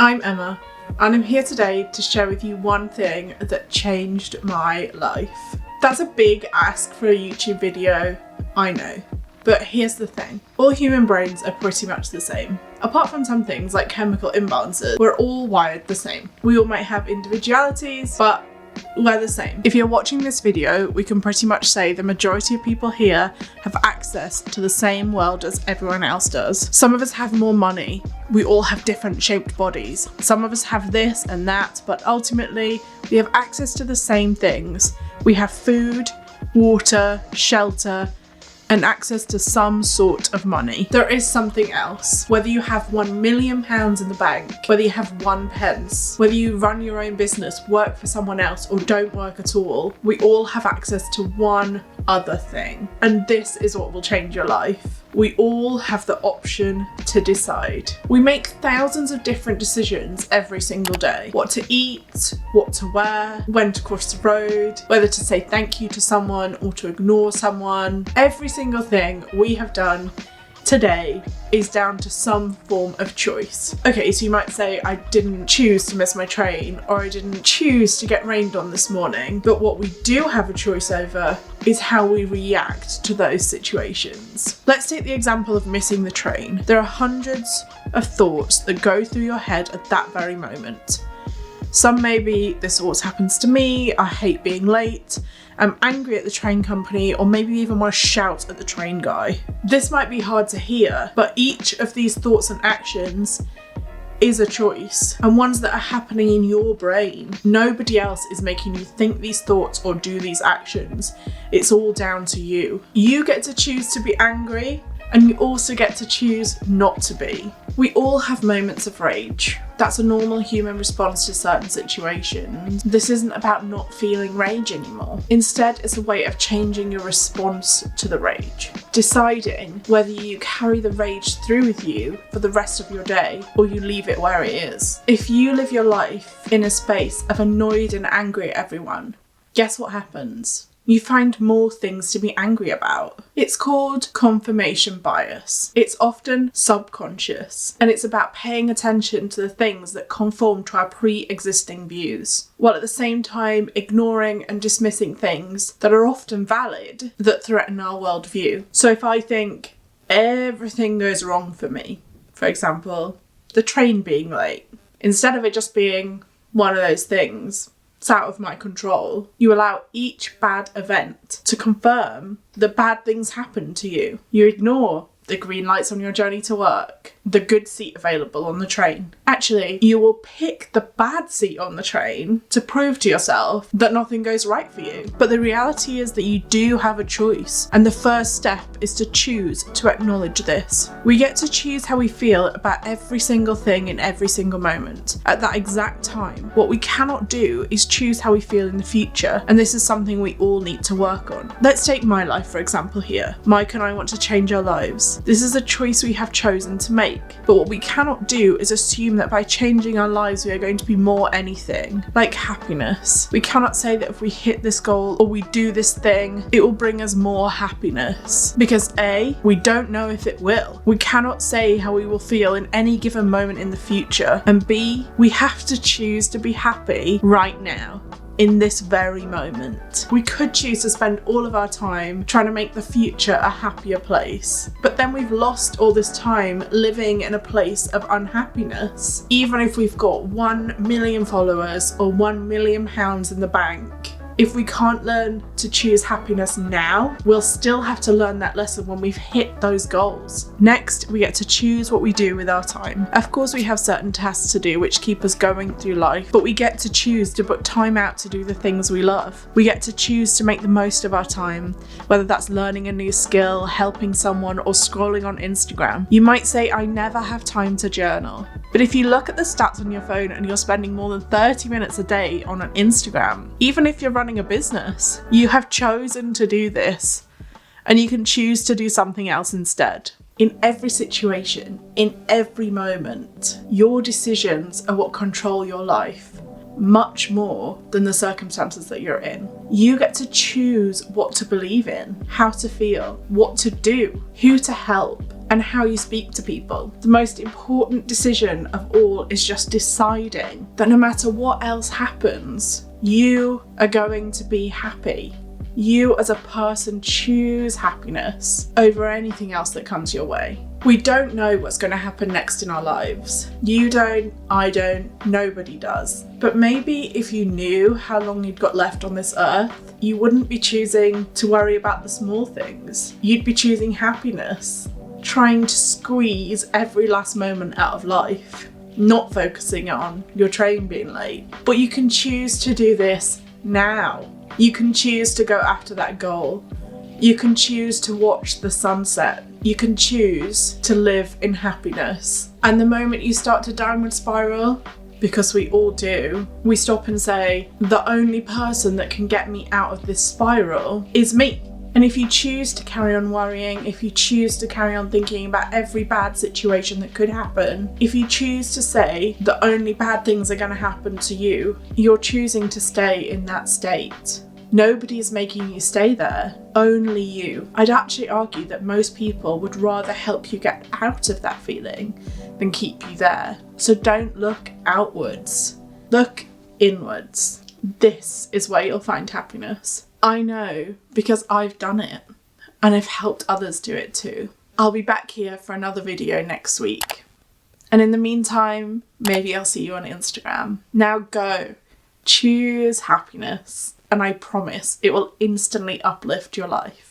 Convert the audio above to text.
I'm Emma, and I'm here today to share with you one thing that changed my life. That's a big ask for a YouTube video, I know. But here's the thing, all human brains are pretty much the same. Apart from some things like chemical imbalances, we're all wired the same. We all might have individualities, but we're the same. If you're watching this video, we can pretty much say the majority of people here have access to the same world as everyone else does. Some of us have more money. We all have different shaped bodies. Some of us have this and that, but ultimately we have access to the same things. We have food, water, shelter, and access to some sort of money. There is something else. Whether you have £1 million in the bank, whether you have 1 pence, whether you run your own business, work for someone else, or don't work at all, we all have access to one other thing. And this is what will change your life. We all have the option to decide. We make thousands of different decisions every single day. What to eat, what to wear, when to cross the road, whether to say thank you to someone or to ignore someone. Every single thing we have done today is down to some form of choice. Okay, so you might say I didn't choose to miss my train, or I didn't choose to get rained on this morning, but what we do have a choice over is how we react to those situations. Let's take the example of missing the train. There are hundreds of thoughts that go through your head at that very moment. Some may be, this always happens to me, I hate being late, I'm angry at the train company, or maybe even want to shout at the train guy. This might be hard to hear, but each of these thoughts and actions is a choice, and ones that are happening in your brain. Nobody else is making you think these thoughts or do these actions. It's all down to you. You get to choose to be angry, and you also get to choose not to be. We all have moments of rage. That's a normal human response to certain situations. This isn't about not feeling rage anymore. Instead, it's a way of changing your response to the rage. Deciding whether you carry the rage through with you for the rest of your day, or you leave it where it is. If you live your life in a space of annoyed and angry at everyone, guess what happens? You find more things to be angry about. It's called confirmation bias. It's often subconscious, and it's about paying attention to the things that conform to our pre-existing views, while at the same time ignoring and dismissing things that are often valid that threaten our worldview. So if I think everything goes wrong for me, for example, the train being late, instead of it just being one of those things, it's out of my control, you allow each bad event to confirm that bad things happen to you. You ignore the green lights on your journey to work, the good seat available on the train. Actually, you will pick the bad seat on the train to prove to yourself that nothing goes right for you. But the reality is that you do have a choice, and the first step is to choose to acknowledge this. We get to choose how we feel about every single thing in every single moment at that exact time. What we cannot do is choose how we feel in the future, and this is something we all need to work on. Let's take my life for example here. Mike and I want to change our lives. This is a choice we have chosen to make, but what we cannot do is assume that by changing our lives we are going to be more anything, like happiness. We cannot say that if we hit this goal or we do this thing, it will bring us more happiness, because A, we don't know if it will. We cannot say how we will feel in any given moment in the future, and B, we have to choose to be happy right now. In this very moment. We could choose to spend all of our time trying to make the future a happier place, but then we've lost all this time living in a place of unhappiness. Even if we've got 1 million followers or £1 million in the bank, if we can't learn to choose happiness now, we'll still have to learn that lesson when we've hit those goals. Next, we get to choose what we do with our time. Of course, we have certain tasks to do which keep us going through life, but we get to choose to put time out to do the things we love. We get to choose to make the most of our time, whether that's learning a new skill, helping someone, or scrolling on Instagram. You might say, I never have time to journal. But if you look at the stats on your phone and you're spending more than 30 minutes a day on an Instagram, even if you're running a business, you have chosen to do this, and you can choose to do something else instead. In every situation, in every moment, your decisions are what control your life, much more than the circumstances that you're in. You get to choose what to believe in, how to feel, what to do, who to help, and how you speak to people. The most important decision of all is just deciding that no matter what else happens, you are going to be happy. You as a person choose happiness over anything else that comes your way. We don't know what's going to happen next in our lives. You don't, I don't, nobody does. But maybe if you knew how long you'd got left on this earth, you wouldn't be choosing to worry about the small things. You'd be choosing happiness, trying to squeeze every last moment out of life, not focusing on your train being late. But you can choose to do this now. You can choose to go after that goal. You can choose to watch the sunset. You can choose to live in happiness. And the moment you start to downward spiral, because we all do, we stop and say, the only person that can get me out of this spiral is me. And if you choose to carry on worrying, if you choose to carry on thinking about every bad situation that could happen, if you choose to say that only bad things are going to happen to you, you're choosing to stay in that state. Nobody is making you stay there, only you. I'd actually argue that most people would rather help you get out of that feeling than keep you there. So don't look outwards, look inwards. This is where you'll find happiness. I know because I've done it and I've helped others do it too. I'll be back here for another video next week. And in the meantime, maybe I'll see you on Instagram. Now go, choose happiness. And I promise it will instantly uplift your life.